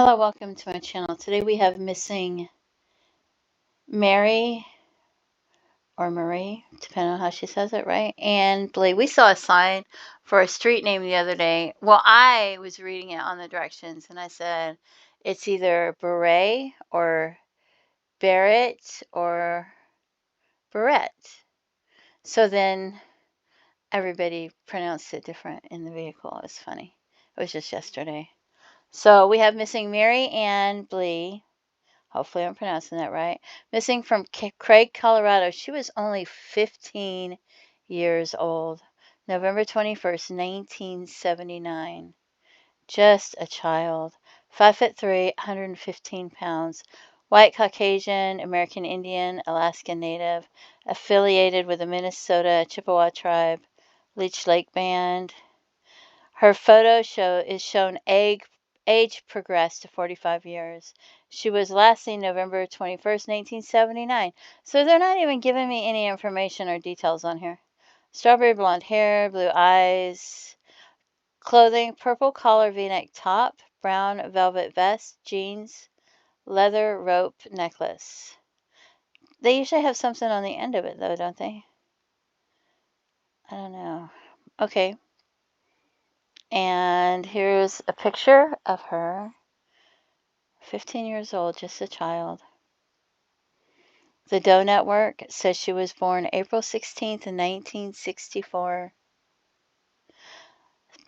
Hello, welcome to my channel. Today we have missing Mary or Marie, depending on how she says it, right? And Blee. We saw a sign for a street name the other day. Well, I was reading it on the directions and I said it's either Beret or Barrett or Barrett. So then everybody pronounced it different in the vehicle. It was funny. It was just yesterday. So we have missing Mary and Blee. Hopefully I'm pronouncing that right. Missing from Craig, Colorado. She was only 15 years old. November 21st, 1979. Just a child. 5'3", 115 pounds. White Caucasian, American Indian, Alaskan Native. Affiliated with the Minnesota Chippewa tribe, Leech Lake Band. Her photo is shown age progressed to 45 years. She was last seen November 21st, 1979. So they're not even giving me any information or details on here. Strawberry blonde hair, blue eyes. Clothing, purple collar v-neck top, brown velvet vest, jeans, leather rope necklace. They usually have something on the end of it though, don't they? I don't know. Okay. And here's a picture of her. 15 years old, just a child. The Doe Network says she was born April 16th, 1964.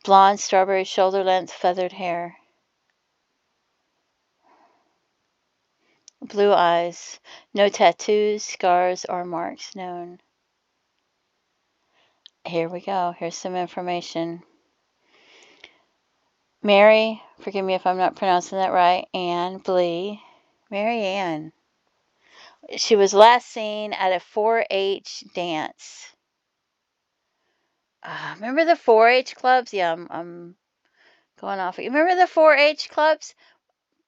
Blonde, strawberry shoulder length, feathered hair. Blue eyes. No tattoos, scars, or marks known. Here we go. Here's some information. Mary, forgive me if I'm not pronouncing that right, Ann Blee. Mary Ann. She was last seen at a 4-H dance. Remember the 4-H clubs? Yeah, I'm going off. You remember the 4-H clubs?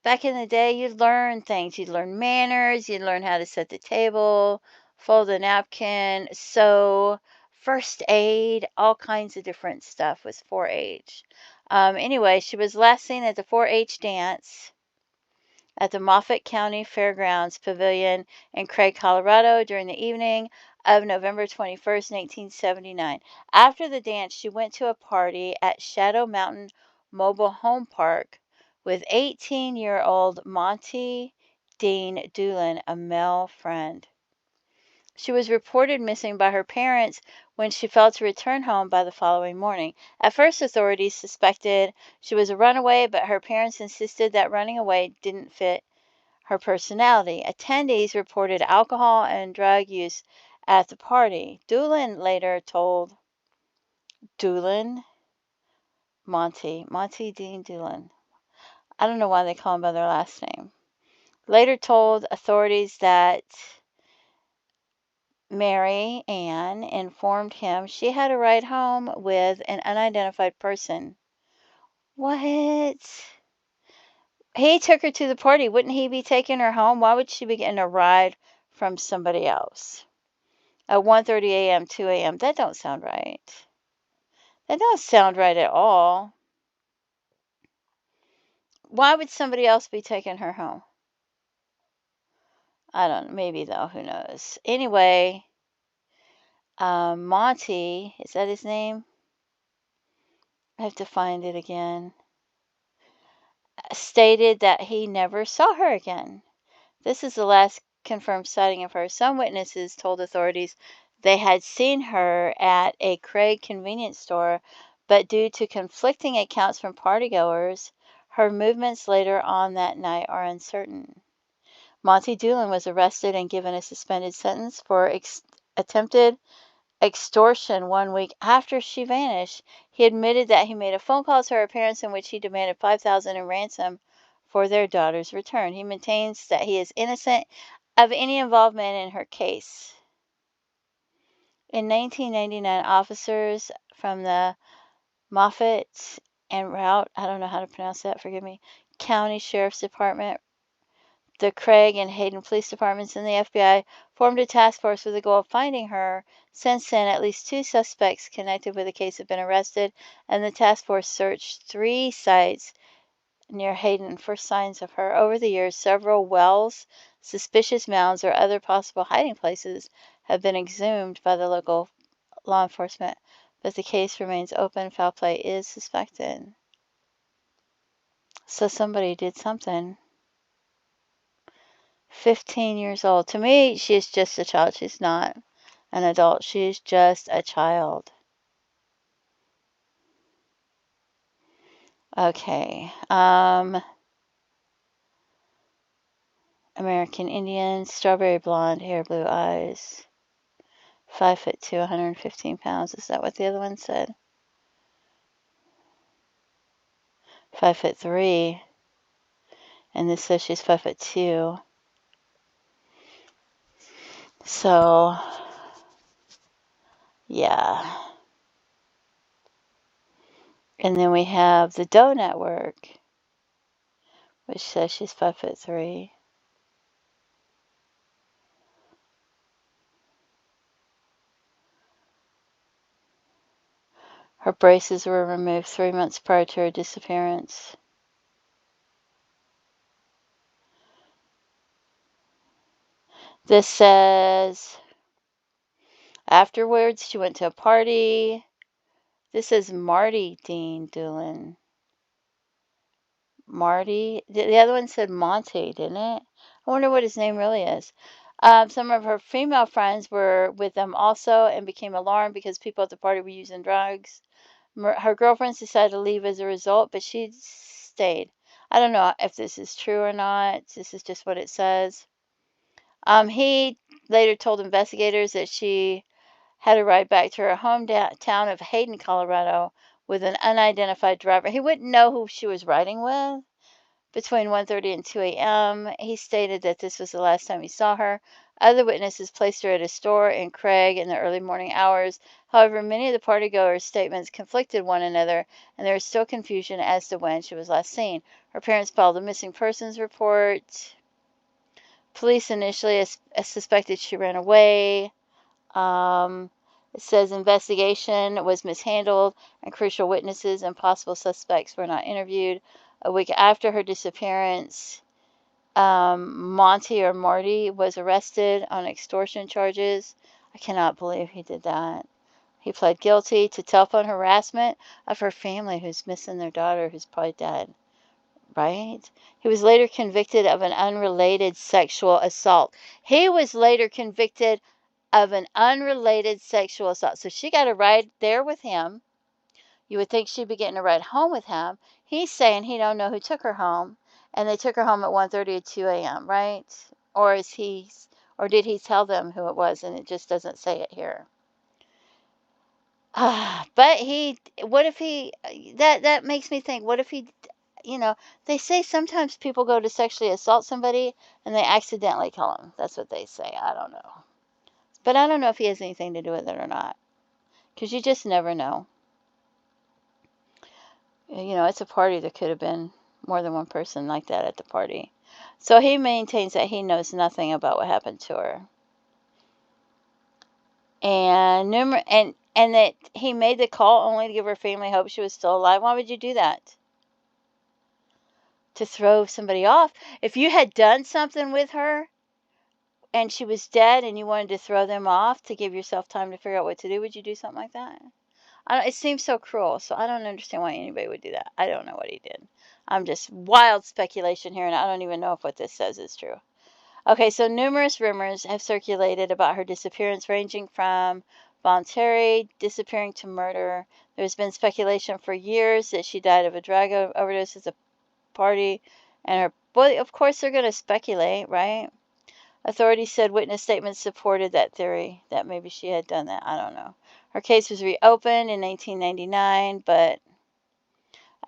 Back in the day, you'd learn things. You'd learn manners. You'd learn how to set the table, fold a napkin, sew, first aid, all kinds of different stuff was 4-H. Anyway, she was last seen at the 4-H dance at the Moffat County Fairgrounds Pavilion in Craig, Colorado during the evening of November 21st, 1979. After the dance, she went to a party at Shadow Mountain Mobile Home Park with 18-year-old Monty Dean Doolin, a male friend. She was reported missing by her parents when she failed to return home by the following morning. At first, authorities suspected she was a runaway, but her parents insisted that running away didn't fit her personality. Attendees reported alcohol and drug use at the party. Doolin later told Monty Dean Doolin. I don't know why they call him by their last name. Later told authorities that Mary Ann informed him she had a ride home with an unidentified person. What? He took her to the party. Wouldn't he be taking her home? Why would she be getting a ride from somebody else? At 1:30 a.m., 2 a.m. That don't sound right. That don't sound right at all. Why would somebody else be taking her home? I don't know. Maybe though. Who knows? Anyway, Monty, is that his name? I have to find it again. Stated that he never saw her again. This is the last confirmed sighting of her. Some witnesses told authorities they had seen her at a Craig convenience store, but due to conflicting accounts from partygoers, her movements later on that night are uncertain. Monty Doolin was arrested and given a suspended sentence for attempted extortion 1 week after she vanished. He admitted that he made a phone call to her parents in which he demanded $5,000 in ransom for their daughter's return. He maintains that he is innocent of any involvement in her case. In 1999, officers from the Moffat and Route, I don't know how to pronounce that, forgive me, County Sheriff's Department, the Craig and Hayden Police Departments, and the FBI formed a task force with the goal of finding her. Since then, at least 2 suspects connected with the case have been arrested, and the task force searched 3 sites near Hayden for signs of her. Over the years, several wells, suspicious mounds, or other possible hiding places have been exhumed by the local law enforcement, but the case remains open. Foul play is suspected. So somebody did something. 15 years old. To me, she is just a child. She's not an adult. She's just a child. Okay. American Indian, strawberry blonde hair, blue eyes. 5'2", 115 pounds. Is that what the other one said? 5'3", and this says she's 5'2". So, yeah. And then we have the Doe Network, which says she's 5'3". Her braces were removed 3 months prior to her disappearance. This says, afterwards, she went to a party. This is Marty Dean Doolin. Marty. The other one said Monty, didn't it? I wonder what his name really is. Some of her female friends were with them also and became alarmed because people at the party were using drugs. Her girlfriends decided to leave as a result, but she stayed. I don't know if this is true or not. This is just what it says. He later told investigators that she had a ride back to her hometown of Hayden, Colorado, with an unidentified driver. He wouldn't know who she was riding with. Between 1:30 and 2 a.m., he stated that this was the last time he saw her. Other witnesses placed her at a store in Craig in the early morning hours. However, many of the partygoers' statements conflicted one another, and there is still confusion as to when she was last seen. Her parents filed a missing persons report. Police initially suspected she ran away. It says investigation was mishandled and crucial witnesses and possible suspects were not interviewed. A week after her disappearance, Monty or Marty was arrested on extortion charges. I cannot believe he did that. He pled guilty to telephone harassment of her family who's missing their daughter who's probably dead. Right? He was later convicted of an unrelated sexual assault. He was later convicted of an unrelated sexual assault. So she got a ride there with him. You would think she'd be getting a ride home with him. He's saying he don't know who took her home, and they took her home at 1:30 or 2 a.m., right? Or did he tell them who it was and it just doesn't say it here? But that makes me think, what if he, they say sometimes people go to sexually assault somebody and they accidentally kill them. That's what they say. I don't know. But I don't know if he has anything to do with it or not. Because you just never know. It's a party. There could have been more than one person like that at the party. So he maintains that he knows nothing about what happened to her. And that he made the call only to give her family hope she was still alive. Why would you do that? To throw somebody off? If you had done something with her and she was dead and you wanted to throw them off to give yourself time to figure out what to do, would you do something like that? It seems so cruel, so I don't understand why anybody would do that. I don't know what he did. I'm just wild speculation here, and I don't even know if what this says is true. Okay, so numerous rumors have circulated about her disappearance, ranging from voluntary disappearing to murder. There's been speculation for years that she died of a drug overdose at a party, and of course they're going to speculate, right? Authorities said witness statements supported that theory, that maybe she had done that. I don't know. Her case was reopened in 1999, but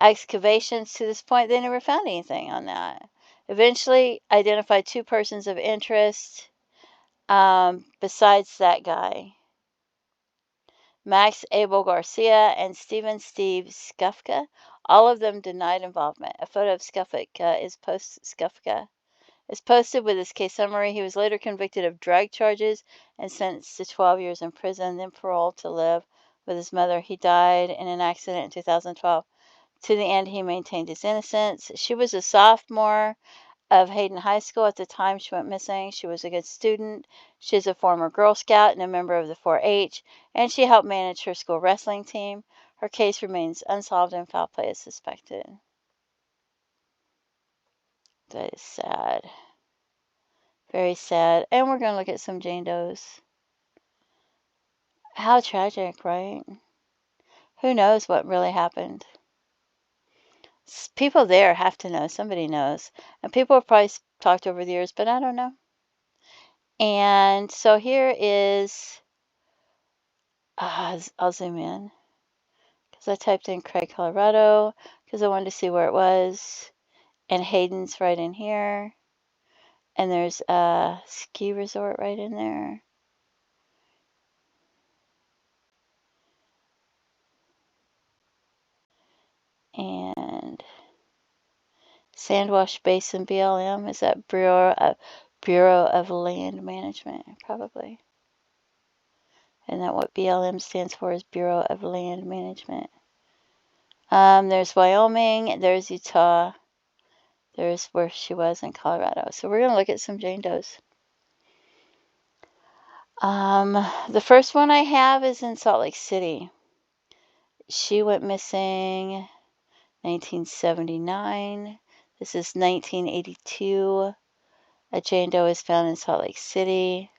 excavations to this point, they never found anything on that. Eventually identified two persons of interest besides that guy. Max Abel Garcia and Steve Skufka. All of them denied involvement. A photo of Skufka is posted with his case summary. He was later convicted of drug charges and sentenced to 12 years in prison, then paroled to live with his mother. He died in an accident in 2012. To the end, he maintained his innocence. She was a sophomore of Hayden High School at the time she went missing. She was a good student. She's a former Girl Scout and a member of the 4-H, and she helped manage her school wrestling team. Her case remains unsolved and foul play is suspected. That is sad. Very sad. And we're going to look at some Jane Does. How tragic, right? Who knows what really happened? People there have to know. Somebody knows. And people have probably talked over the years, but I don't know. And so here is, I'll zoom in because I typed in Craig, Colorado because I wanted to see where it was. And Hayden's right in here. And there's a ski resort right in there. And Sandwash Basin BLM, is that Bureau of Land Management? Probably. Isn't that what BLM stands for, is Bureau of Land Management? There's Wyoming, there's Utah, there's where she was in Colorado. So we're going to look at some Jane Does. The first one I have is in Salt Lake City. She went missing 1979. This is 1982. A Jane Doe is found in Salt Lake City.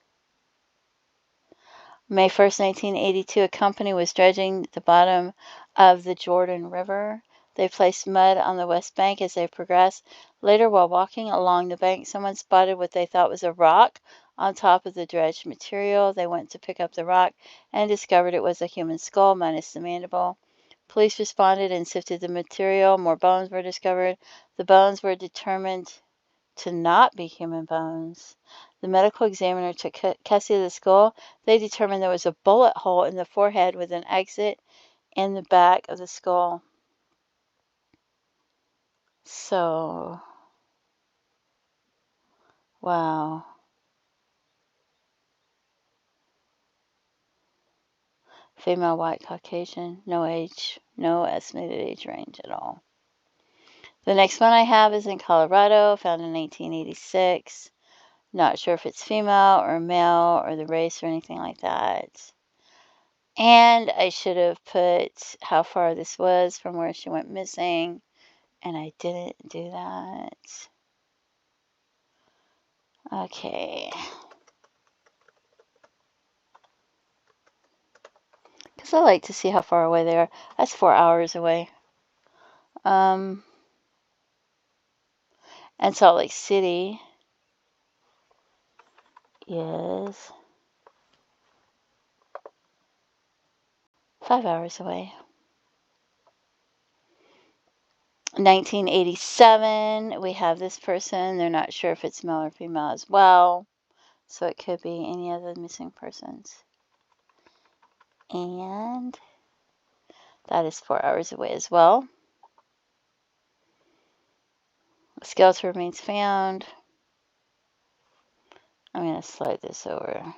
May 1st, 1982, a company was dredging the bottom of the Jordan River. They placed mud on the west bank as they progressed. Later, while walking along the bank, someone spotted what they thought was a rock on top of the dredged material. They went to pick up the rock and discovered it was a human skull minus the mandible. Police responded and sifted the material. More bones were discovered. The bones were determined to not be human bones. The medical examiner took custody of the skull. They determined there was a bullet hole in the forehead with an exit in the back of the skull. So, wow. Female, white, Caucasian, no age, no estimated age range at all. The next one I have is in Colorado, found in 1986. Not sure if it's female or male or the race or anything like that. And I should have put how far this was from where she went missing, and I didn't do that. Okay. Because I like to see how far away they are. That's 4 hours away. And Salt Lake City is 5 hours away. 1987, we have this person. They're not sure if it's male or female as well. So it could be any of the missing persons. And that is 4 hours away as well. The skeleton remains found. I'm going to slide this over.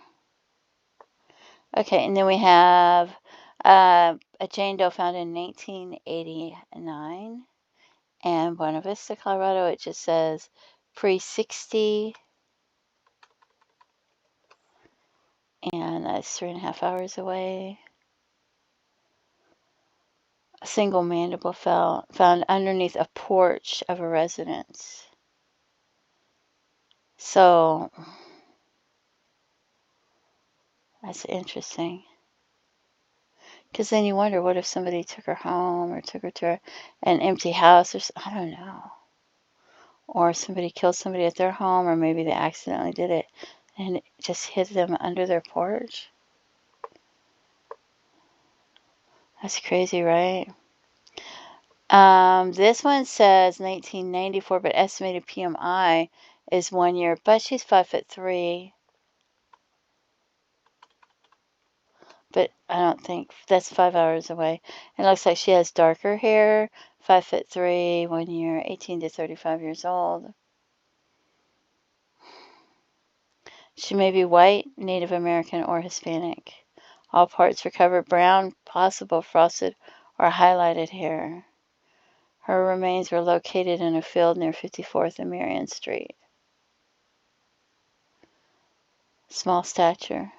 Okay, and then we have a Jane Doe found in 1989. And Buena Vista, Colorado, it just says pre-60. And that's 3.5 hours away. A single mandible found underneath a porch of a residence. So, that's interesting. Because then you wonder, what if somebody took her home or took her to an empty house, or I don't know. Or somebody killed somebody at their home, or maybe they accidentally did it and it just hid them under their porch. That's crazy, right? This one says 1994, but estimated PMI is 1 year, but she's 5'3". But I don't think that's 5 hours away. It looks like she has darker hair, 5'3", 1 year, 18 to 35 years old. She may be white, Native American, or Hispanic. All parts recovered brown, possible frosted or highlighted hair. Her remains were located in a field near 54th and Marion Street. Small stature.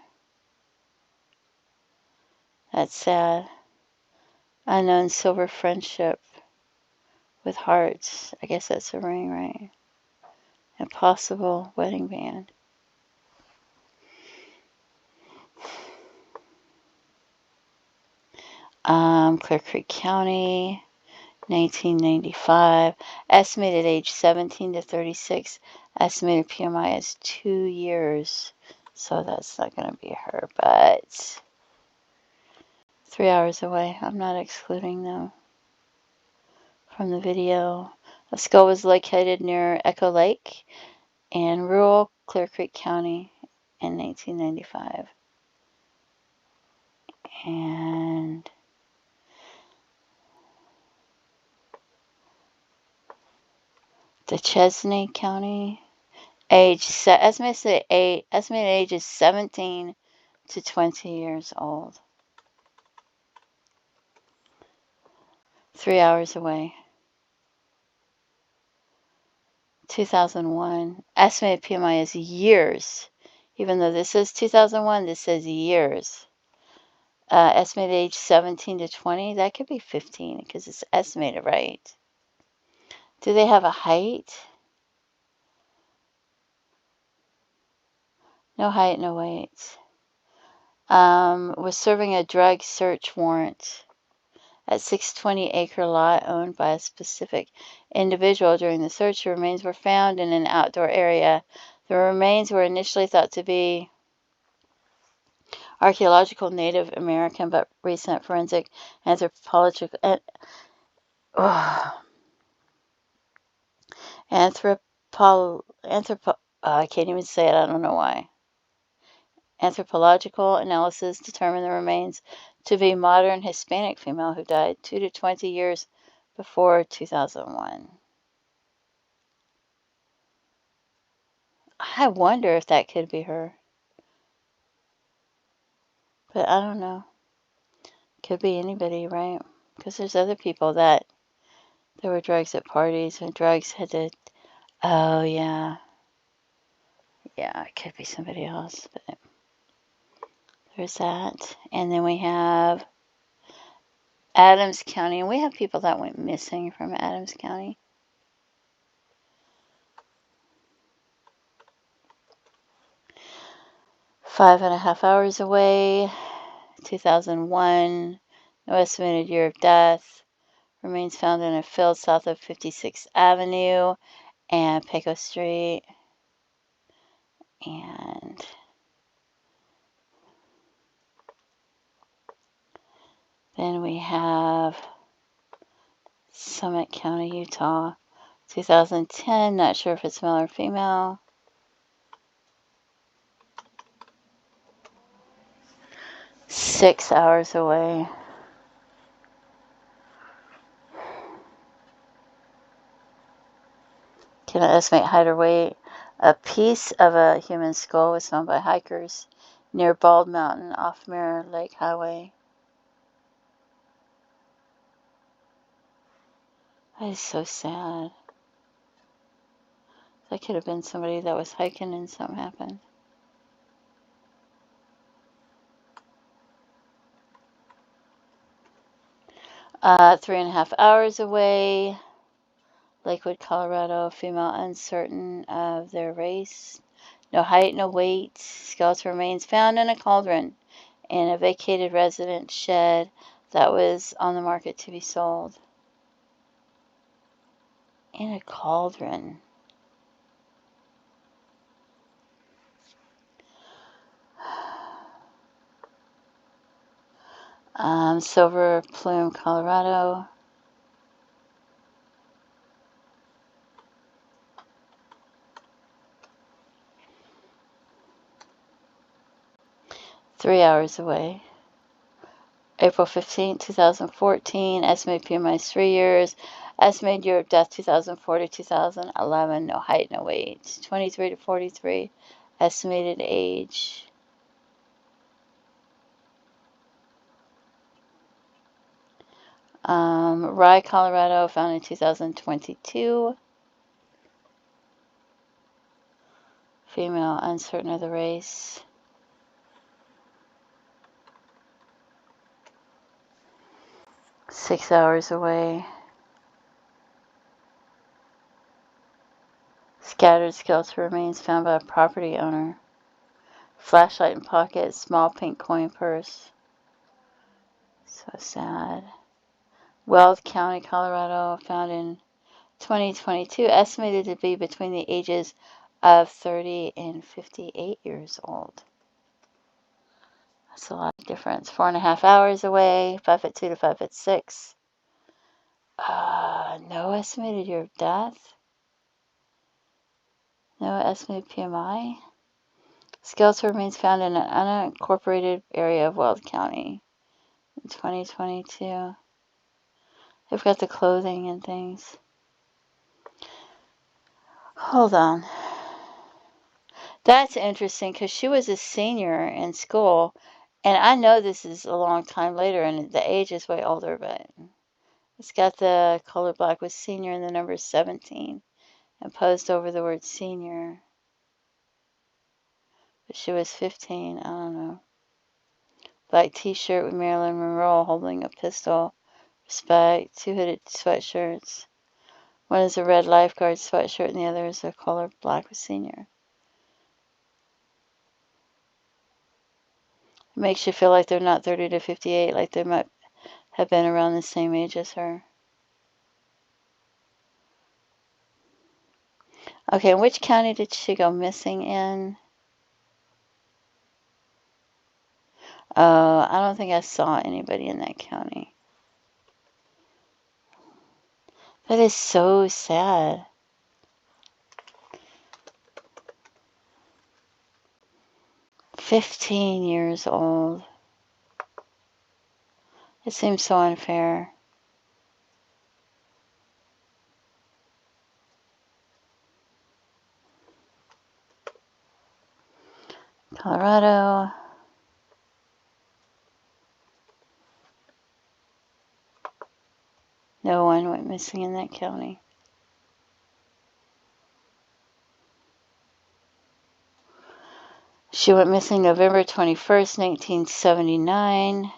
That's sad. Unknown silver friendship with hearts. I guess that's a ring, right? Impossible wedding band. Clear Creek County, 1995. Estimated age 17 to 36. Estimated PMI is 2 years. So that's not going to be her, but 3 hours away. I'm not excluding them from the video. A skull was located near Echo Lake in rural Clear Creek County in 1995. And Duchesne County, estimated age is 17 to 20 years old. 3 hours away. 2001. Estimated PMI is years. Even though this says 2001, this says years. Estimated age 17 to 20. That could be 15 because it's estimated, right? Do they have a height? No height, no weight. Was serving a drug search warrant at 620-acre lot owned by a specific individual. During the search, the remains were found in an outdoor area. The remains were initially thought to be archaeological Native American, but recent forensic anthropological I can't even say it, I don't know why. Anthropological analysis determined the remains to be modern Hispanic female who died 2 to 20 years before 2001. I wonder if that could be her. But I don't know. Could be anybody, right? Because there's other people that there were drugs at parties and drugs had to. Oh, yeah. Yeah, it could be somebody else. But there's that. And then we have Adams County. And we have people that went missing from Adams County. Five and a half hours away, 2001, no estimated year of death. Remains found in a field south of 56th Avenue and Paco Street. And then we have Summit County, Utah, 2010. Not sure if it's male or female. Six hours away. Can I estimate height or weight? A piece of a human skull was found by hikers near Bald Mountain off Mirror Lake Highway. That is so sad. That could have been somebody that was hiking and something happened. Three and a half hours away. Lakewood, Colorado. Female uncertain of their race. No height, no weight. Skeletal remains found in a cauldron in a vacated residence shed that was on the market to be sold. In a cauldron. Silver Plume, Colorado. Three hours away. April 15, 2014. Estimated PMI is 3 years. Estimated year of death 2004 to 2011. No height, no weight. 23 to 43. Estimated age. Rye, Colorado, found in 2022. Female, uncertain of the race. Six hours away. Scattered skeletal remains found by a property owner. Flashlight in pocket, small pink coin purse. So sad. Weld County, Colorado, found in 2022, estimated to be between the ages of 30 and 58 years old. That's a lot of difference. 4.5 hours away, 5'2" to 5'6". No estimated year of death. No estimated PMI. Skeletal remains found in an unincorporated area of Weld County in 2022. They've got the clothing and things. Hold on. That's interesting because she was a senior in school, and I know this is a long time later and the age is way older, but it's got the color black with senior and the number 17 and posed over the word senior. But she was 15, I don't know. Black t-shirt with Marilyn Monroe holding a pistol. Respect. Two hooded sweatshirts. One is a red lifeguard sweatshirt and the other is a color black with senior. It makes you feel like they're not 30 to 58, like they might have been around the same age as her. Okay, which county did she go missing in? I don't think I saw anybody in that county. That is so sad. "15 years old. It seems so unfair. Colorado. No one went missing in that county. She went missing November 21st, 1979.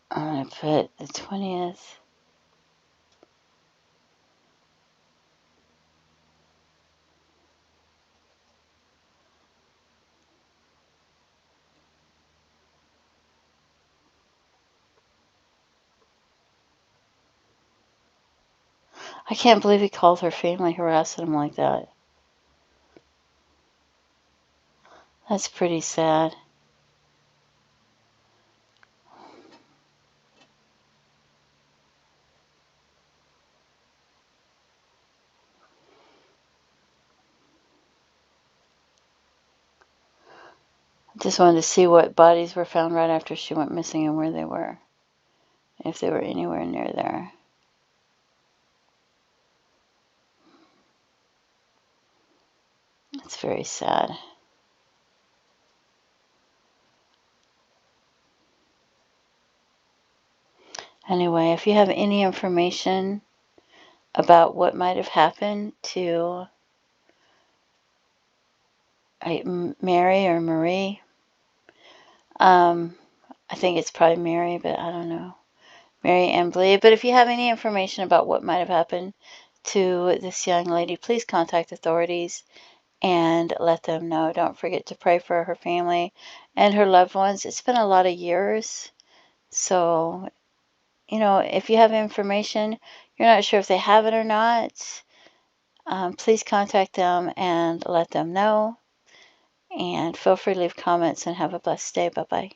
I'm going to put the 20th. I can't believe he called her family harassing him like that. That's pretty sad. Just wanted to see what bodies were found right after she went missing and where they were. If they were anywhere near there. It's very sad. Anyway, if you have any information about what might have happened to Mary or Marie, I think it's probably Mary, but I don't know. Mary and Blee. But if you have any information about what might have happened to this young lady, please contact authorities and let them know. Don't forget to pray for her family and her loved ones. It's been a lot of years. So, if you have information, you're not sure if they have it or not, please contact them and let them know. And feel free to leave comments and have a blessed day. Bye-bye.